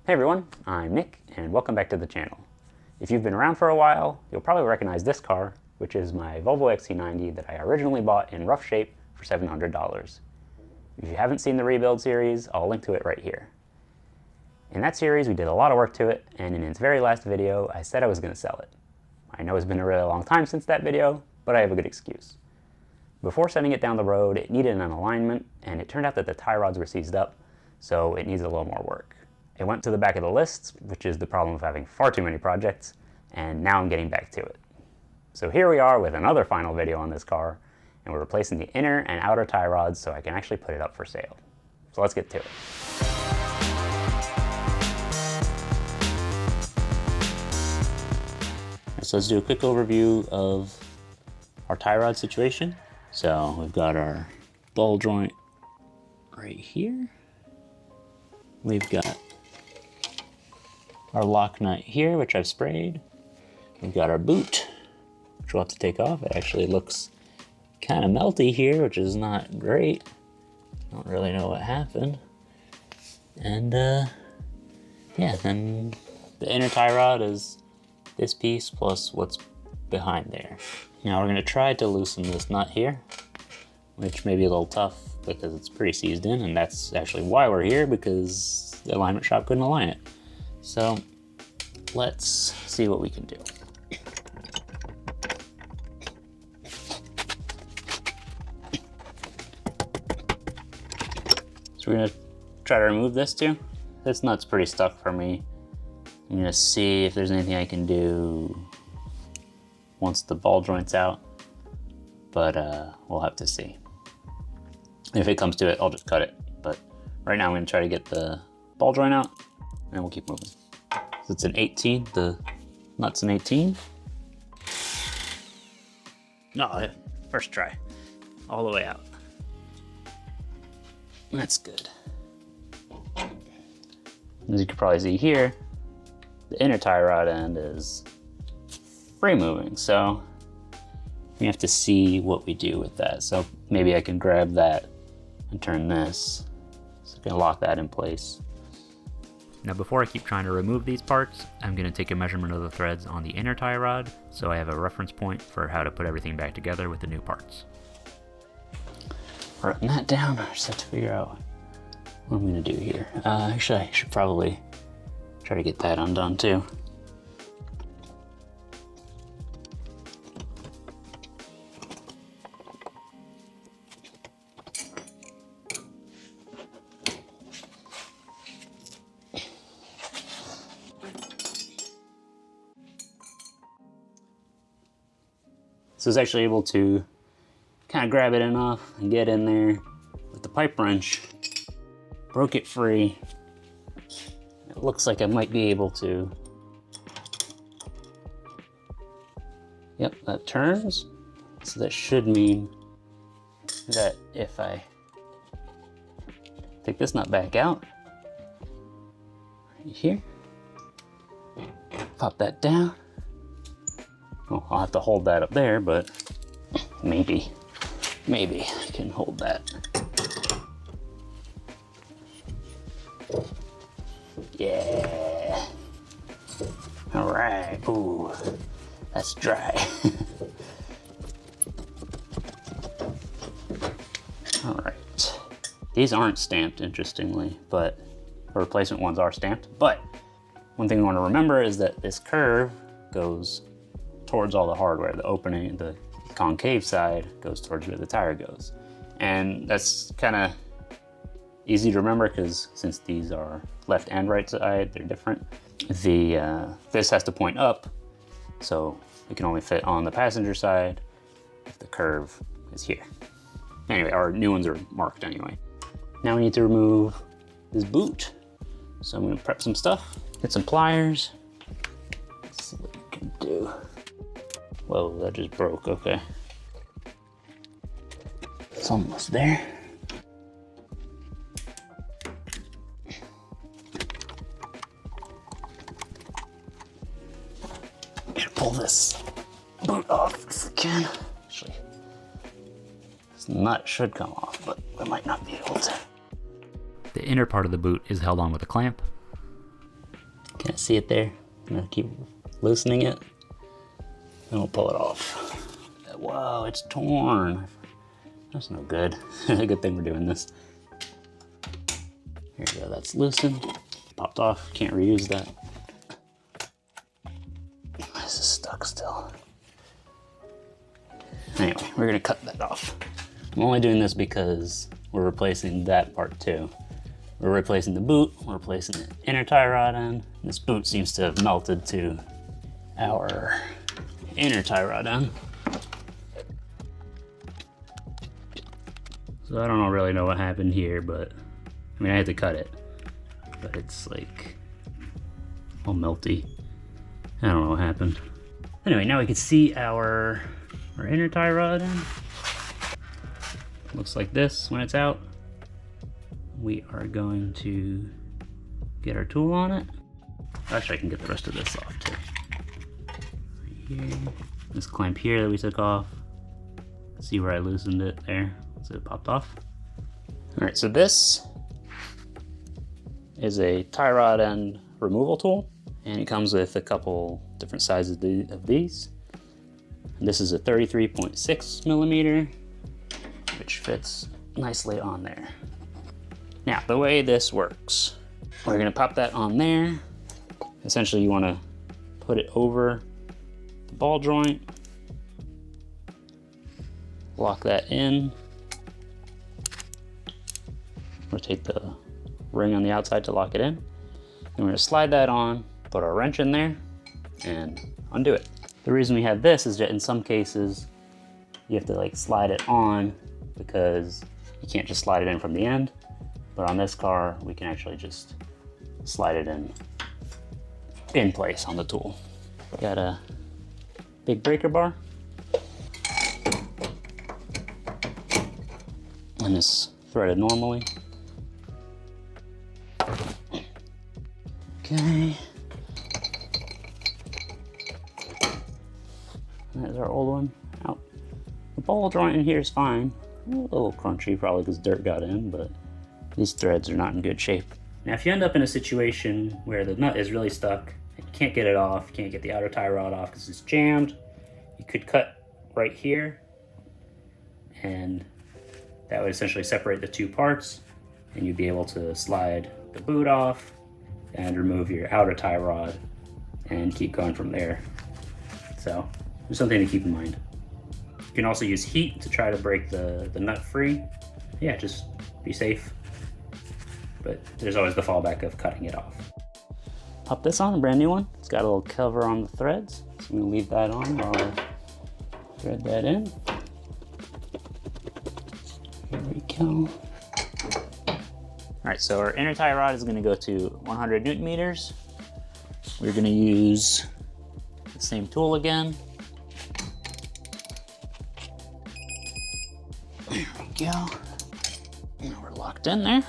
Hey everyone, I'm Nick, and welcome back to the channel. If you've been around for a while, you'll probably recognize this car, which is my Volvo XC90 that I originally bought in rough shape for $700. If you haven't seen the rebuild series, I'll link to it right here. In that series, we did a lot of work to it, and in its very last video, I said I was going to sell it. I know it's been a really long time since that video, but I have a good excuse. Before sending it down the road, it needed an alignment, and it turned out that the tie rods were seized up, so it needs a little more work. It went to the back of the list, which is the problem of having far too many projects, and now I'm getting back to it. So here we are with another final video on this car, and we're replacing the inner and outer tie rods so I can actually put it up for sale. So let's get to it. So let's do a quick overview of our tie rod situation. So we've got our ball joint right here. We've got our lock nut here, which I've sprayed. We've got our boot, which we'll have to take off. It actually looks kind of melty here, which is not great. Don't really know what happened. And yeah, then the inner tie rod is this piece plus what's behind there. Now we're gonna try to loosen this nut here, which may be a little tough because it's pretty seized in, and that's actually why we're here, because the alignment shop couldn't align it. So let's see what we can do. So we're gonna try to remove this too. This nut's pretty stuck for me. I'm gonna see if there's anything I can do once the ball joint's out, but we'll have to see. If it comes to it, I'll just cut it. But right now I'm gonna try to get the ball joint out, and we'll keep moving. So it's an 18, the nut's an 18. No, first try, all the way out. That's good. As you can probably see here, the inner tie rod end is free moving, so we have to see what we do with that. So maybe I can grab that and turn this, so I can lock that in place. Now before I keep trying to remove these parts, I'm going to take a measurement of the threads on the inner tie rod so I have a reference point for how to put everything back together with the new parts. Writing that down, I just have to figure out what I'm going to do here. Actually, I should probably try to get that undone too. So I was actually able to kind of grab it enough and get in there with the pipe wrench, broke it free. It looks like I might be able to. Yep, that turns. So that should mean that if I take this nut back out, right here, pop that down. Well, I'll have to hold that up there, but maybe I can hold that. Yeah. All right. Ooh, that's dry. All right. These aren't stamped, interestingly, but the replacement ones are stamped. But one thing we want to remember is that this curve goes towards all the hardware. The opening, the concave side goes towards where the tire goes. And that's kind of easy to remember because since these are left and right side, they're different. This has to point up, so it can only fit on the passenger side if the curve is here. Anyway, our new ones are marked anyway. Now we need to remove this boot. So I'm gonna prep some stuff, get some pliers. Let's see what we can do. Whoa, that just broke, okay. It's almost there. Gotta pull this boot off if we can. Actually, this nut should come off, but we might not be able to. The inner part of the boot is held on with a clamp. Yeah, see it there? I'm gonna keep loosening it, and we'll pull it off. Whoa, it's torn. That's no good. Good thing we're doing this. Here we go, that's loosened. Popped off, can't reuse that. This is stuck still. Anyway, we're gonna cut that off. I'm only doing this because we're replacing that part too. We're replacing the boot, we're replacing the inner tie rod end. This boot seems to have melted to our inner tie rod end. So I don't really know what happened here, but I mean, I had to cut it, but it's like all melty. I don't know what happened. Anyway, now we can see our inner tie rod end. Looks like this when it's out. We are going to get our tool on it. Actually, I can get the rest of this off too. Right here. This clamp here that we took off. See where I loosened it there? So it popped off. All right, so this is a tie rod end removal tool, and it comes with a couple different sizes of these. And this is a 33.6 millimeter, which fits nicely on there. Now, the way this works, we're gonna pop that on there. Essentially, you wanna put it over the ball joint, lock that in, rotate the ring on the outside to lock it in. And we're gonna slide that on, put our wrench in there, and undo it. The reason we have this is that in some cases, you have to like slide it on because you can't just slide it in from the end. But on this car, we can actually just slide it in place on the tool. Got a big breaker bar. And it's threaded normally. Okay. There's our old one out. The ball joint in here is fine. A little crunchy, probably because dirt got in, but these threads are not in good shape. Now, if you end up in a situation where the nut is really stuck, and you can't get it off, you can't get the outer tie rod off because it's jammed, you could cut right here, and that would essentially separate the two parts, and you'd be able to slide the boot off and remove your outer tie rod and keep going from there. So there's something to keep in mind. You can also use heat to try to break the nut free. Yeah, just be safe. But there's always the fallback of cutting it off. Pop this on, a brand new one. It's got a little cover on the threads. So I'm gonna leave that on while I thread that in. Here we go. All right, so our inner tie rod is gonna go to 100 Newton meters. We're gonna use the same tool again. There we go. Now we're locked in there.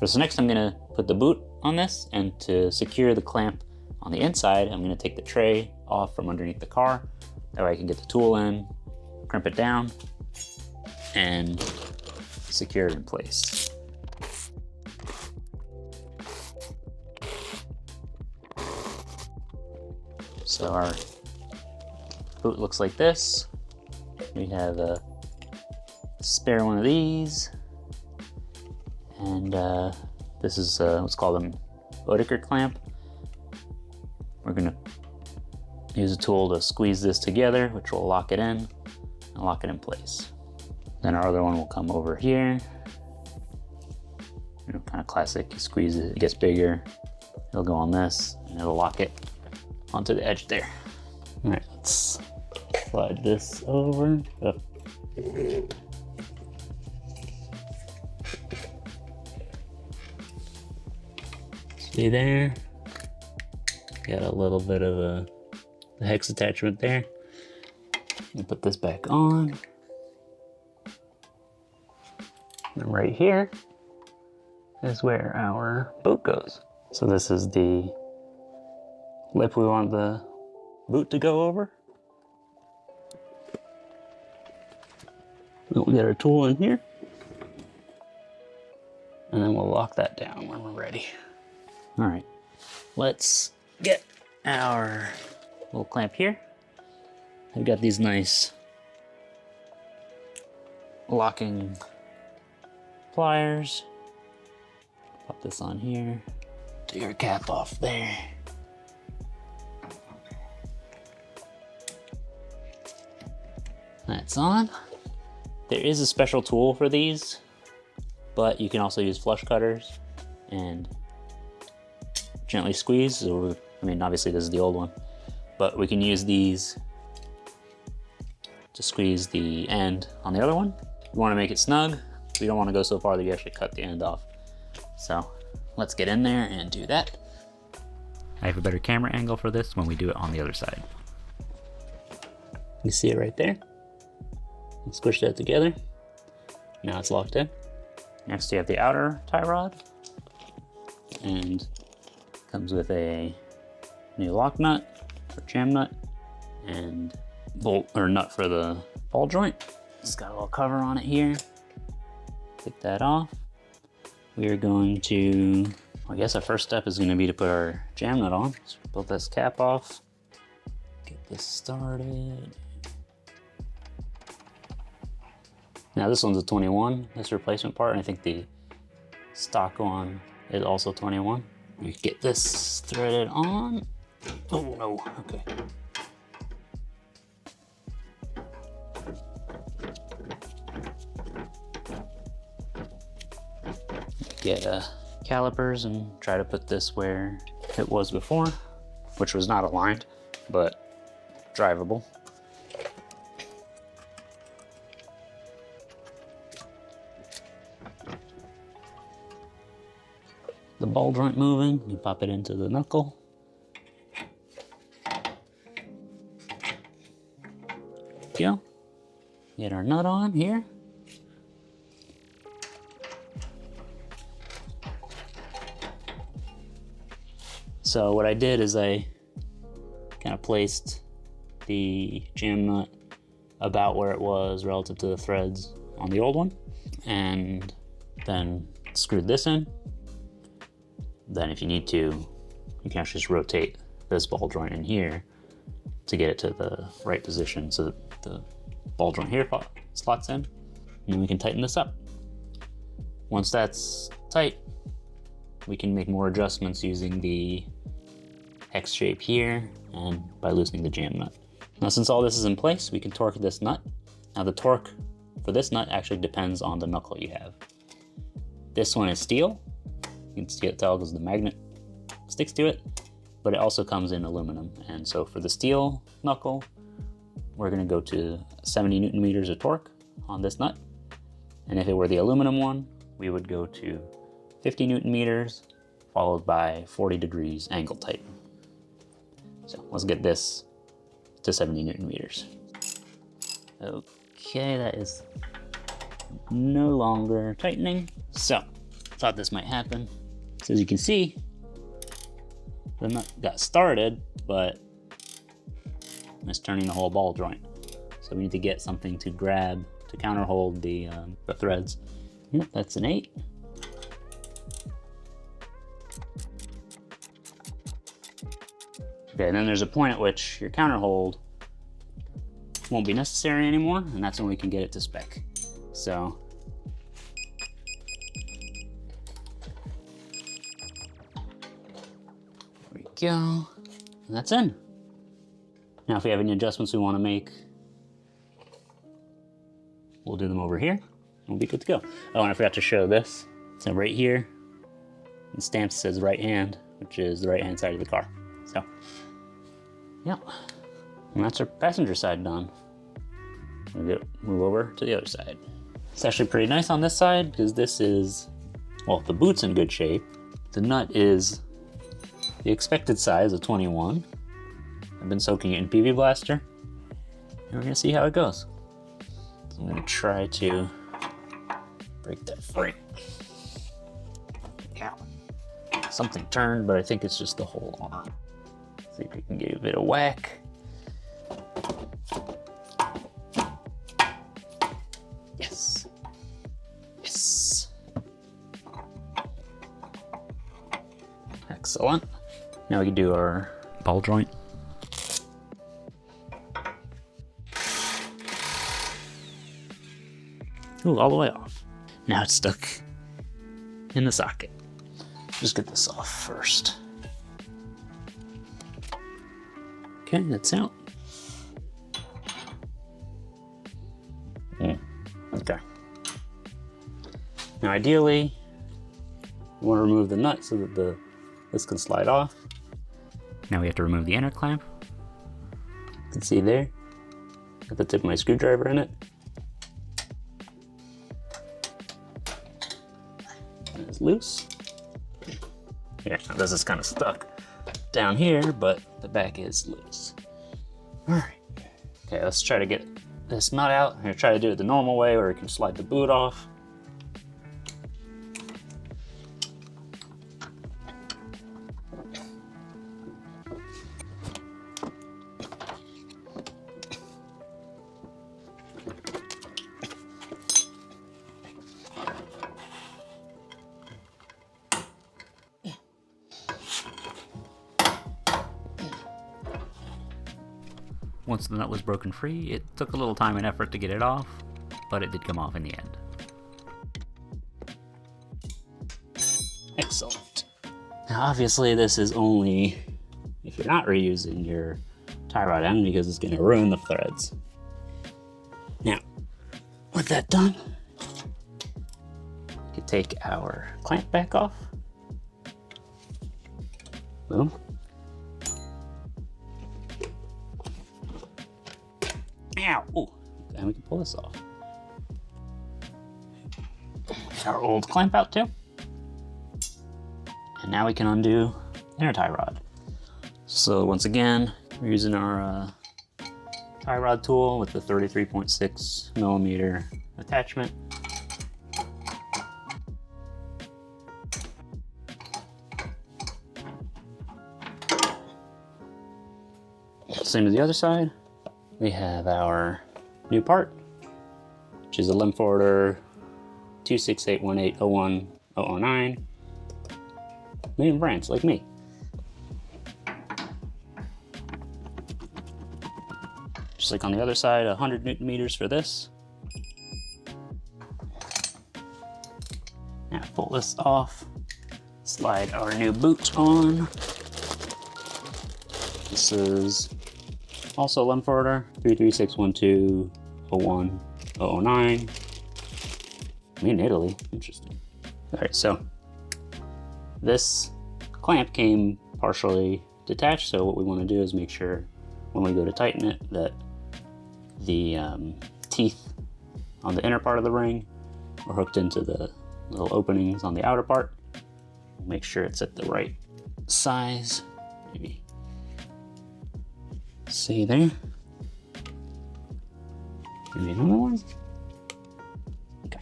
So next I'm gonna put the boot on this, and to secure the clamp on the inside, I'm gonna take the tray off from underneath the car. That way I can get the tool in, crimp it down, and secure it in place. So our boot looks like this. We have a spare one of these. And this is what's called an Oetiker clamp. We're gonna use a tool to squeeze this together, which will lock it in and lock it in place. Then our other one will come over here. You know, kind of classic, you squeeze it, it gets bigger. It'll go on this, and it'll lock it onto the edge there. All right, let's slide this over. Oh. See there? Got a little bit of the hex attachment there. And put this back on. And right here is where our boot goes. So this is the lip we want the boot to go over. Then we'll get our tool in here. And then we'll lock that down when we're ready. All right, let's get our little clamp here. I've got these nice locking pliers. Pop this on here. Do your cap off there. That's on. There is a special tool for these, but you can also use flush cutters and gently squeeze. So, I mean, obviously this is the old one, but we can use these to squeeze the end on the other one. You want to make it snug. We don't want to go so far that you actually cut the end off. So let's get in there and do that. I have a better camera angle for this when we do it on the other side. You see it right there? Squish that together. Now it's locked in. Next you have the outer tie rod, and comes with a new lock nut or jam nut and bolt or nut for the ball joint. It's got a little cover on it here. Take that off. We are going to, I guess our first step is going to be to put our jam nut on. So pull this cap off, get this started. Now this one's a 21, this replacement part, and I think the stock one is also 21. We get this threaded on. Oh no, okay. Get calipers and try to put this where it was before, which was not aligned, but drivable. The ball joint moving, you pop it into the knuckle. Go. Get our nut on here. So what I did is I kind of placed the jam nut about where it was relative to the threads on the old one, and then screwed this in. Then if you need to, you can actually just rotate this ball joint in here to get it to the right position so that the ball joint here slots in, and then we can tighten this up. Once that's tight, we can make more adjustments using the X shape here and by loosening the jam nut. Now since all this is in place, we can torque this nut. Now the torque for this nut actually depends on the knuckle you have. This one is steel. You can tell because the magnet sticks to it, but it also comes in aluminum. And so for the steel knuckle, we're gonna go to 70 Newton meters of torque on this nut. And if it were the aluminum one, we would go to 50 Newton meters, followed by 40 degrees angle tighten. So let's get this to 70 Newton meters. Okay, that is no longer tightening. So, thought this might happen. So as you can see, the nut got started, but it's turning the whole ball joint. So we need to get something to grab, to counterhold the threads. Yep, that's an 8. Okay, and then there's a point at which your counterhold won't be necessary anymore, and that's when we can get it to spec. So, there we go, and that's in. Now if we have any adjustments we want to make, we'll do them over here, and we'll be good to go. Oh, and I forgot to show this. So right here, the stamp says right hand, which is the right hand side of the car. So, yep, and that's our passenger side done. We'll move over to the other side. It's actually pretty nice on this side because this is, well, the boot's in good shape. The nut is the expected size of 21. I've been soaking it in PV Blaster, and we're gonna see how it goes. So I'm gonna try to break that free. Yeah. Something turned, but I think it's just the whole arm. See if we can give it a whack. Yes. Yes. Excellent. Now we can do our ball joint. Ooh, all the way off. Now it's stuck in the socket. Just get this off first. Okay, that's out. Okay. Now ideally, you want to remove the nut so that this can slide off. Now we have to remove the inner clamp. You can see there, got the tip of my screwdriver in it. It's loose. Yeah, this is kind of stuck down here, but the back is loose. All right. Okay, let's try to get this nut out. I'm gonna try to do it the normal way where we can slide the boot off. Once the nut was broken free, it took a little time and effort to get it off, but it did come off in the end. Excellent. Now obviously this is only if you're not reusing your tie rod end because it's going to ruin the threads. Now, with that done, we can take our clamp back off. Boom. Ow! Ooh, and we can pull this off. Get our old clamp out too. And now we can undo the inner tie rod. So once again, we're using our tie rod tool with the 33.6 millimeter attachment. Same as the other side. We have our new part, which is a limb forwarder 2681801-009. Made in France, like me. Just like on the other side, 100 Newton meters for this. Now pull this off, slide our new boot on. This is also limb forwarder 33612-01-009. Made in Italy, interesting. All right, so this clamp came partially detached, so what we want to do is make sure when we go to tighten it that the teeth on the inner part of the ring are hooked into the little openings on the outer part. Make sure it's at the right size. Maybe see there. Maybe another one. Okay,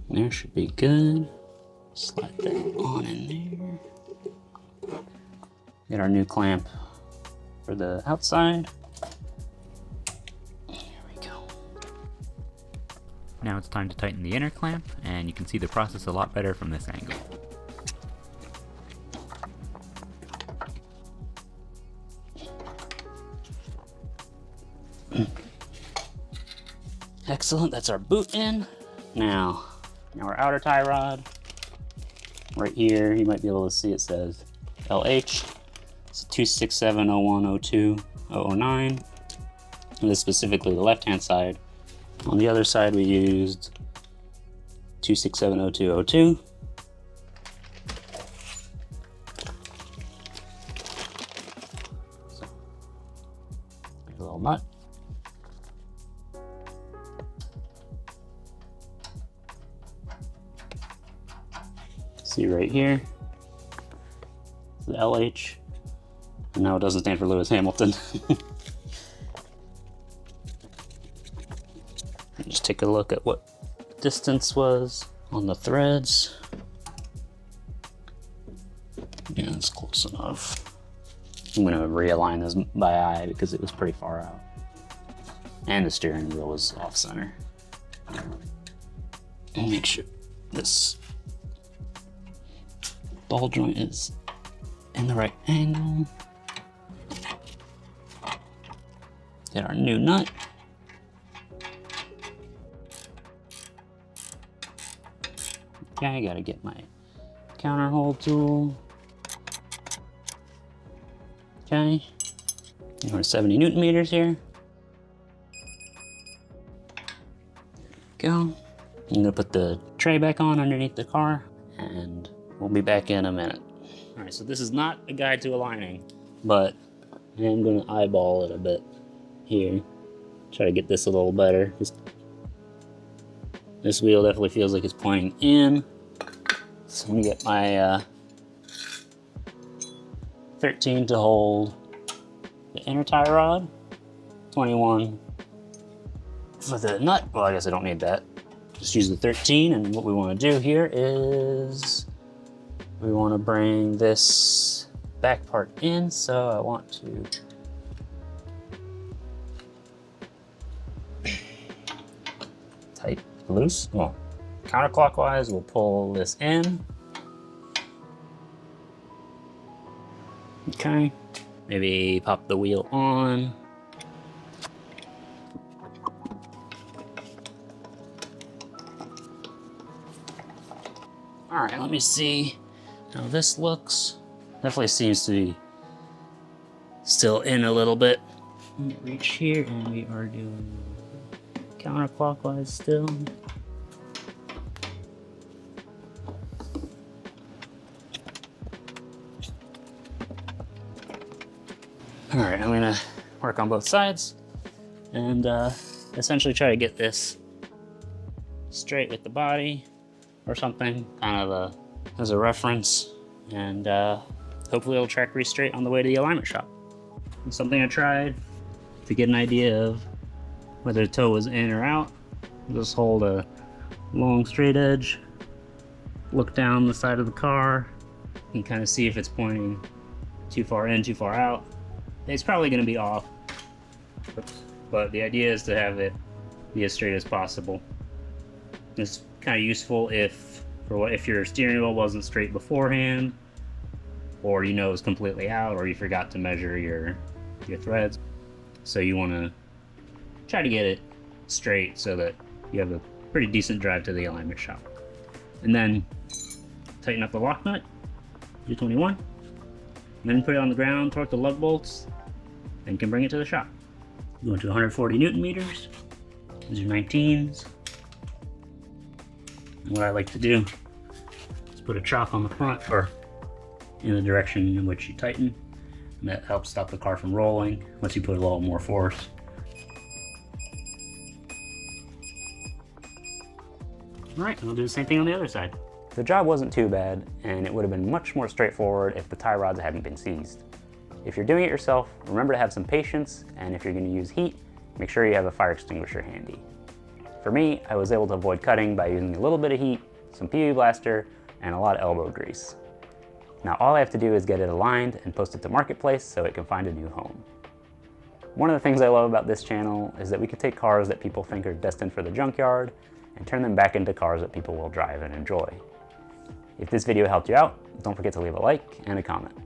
there should be good. Slide that on in there. Get our new clamp for the outside. Here we go. Now it's time to tighten the inner clamp, and you can see the process a lot better from this angle. Excellent, that's our boot in. Now our outer tie rod. Right here, you might be able to see it says LH. It's 2670102-009. And this is specifically the left-hand side. On the other side, we used 26702-02. So, a little nut. See right here, the LH. No, it doesn't stand for Lewis Hamilton. Just take a look at what distance was on the threads. Yeah, it's close enough. I'm gonna realign this by eye because it was pretty far out. And the steering wheel was off center. And make sure this ball joint is in the right angle. Get our new nut. Okay, I gotta get my counter hole tool. Okay, and we're 70 Newton meters here. Go. I'm gonna put the tray back on underneath the car, and we'll be back in a minute. All right, so this is not a guide to aligning, but I am gonna eyeball it a bit here. Try to get this a little better. This wheel definitely feels like it's pointing in. So I'm gonna get my 13 to hold the inner tie rod, 21 for the nut. Well, I guess I don't need that. Just use the 13, and what we want to do here is we want to bring this back part in, so I want to tight, loose. Well, counterclockwise, we'll pull this in. Okay, maybe pop the wheel on. All right, let me see how this looks. Definitely seems to be still in a little bit. Reach here, and we are doing counterclockwise still. All right, I'm gonna work on both sides and essentially try to get this straight with the body or something, kind of as a reference, and hopefully it'll track straight on the way to the alignment shop. And something I tried to get an idea of whether the toe was in or out. Just hold a long straight edge, look down the side of the car, and kind of see if it's pointing too far in, too far out. It's probably going to be off, but the idea is to have it be as straight as possible. It's kind of useful if your steering wheel wasn't straight beforehand, or you know it's completely out, or you forgot to measure your threads. So you want to try to get it straight so that you have a pretty decent drive to the alignment shop. And then tighten up the lock nut, G21, and then put it on the ground, torque the lug bolts, and you can bring it to the shop. Going to 140 Newton meters. These are 19s. And what I like to do is put a chock on the front, or in the direction in which you tighten, and that helps stop the car from rolling once you put a little more force. All right, and we'll do the same thing on the other side. The job wasn't too bad, and it would have been much more straightforward if the tie rods hadn't been seized. If you're doing it yourself, remember to have some patience, and if you're going to use heat, make sure you have a fire extinguisher handy. For me, I was able to avoid cutting by using a little bit of heat, some PV blaster, and a lot of elbow grease. Now all I have to do is get it aligned and post it to Marketplace so it can find a new home. One of the things I love about this channel is that we can take cars that people think are destined for the junkyard and turn them back into cars that people will drive and enjoy. If this video helped you out, don't forget to leave a like and a comment.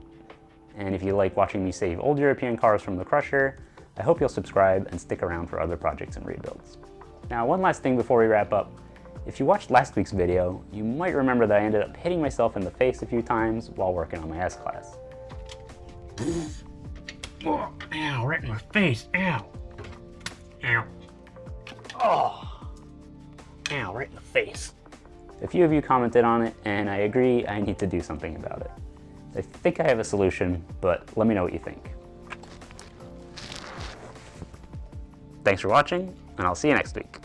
And if you like watching me save old European cars from the crusher, I hope you'll subscribe and stick around for other projects and rebuilds. Now, one last thing before we wrap up. If you watched last week's video, you might remember that I ended up hitting myself in the face a few times while working on my S-Class. Oh, ow, right in my face, ow. Ow. Oh. Ow, right in the face. A few of you commented on it, and I agree I need to do something about it. I think I have a solution, but let me know what you think. Thanks for watching, and I'll see you next week.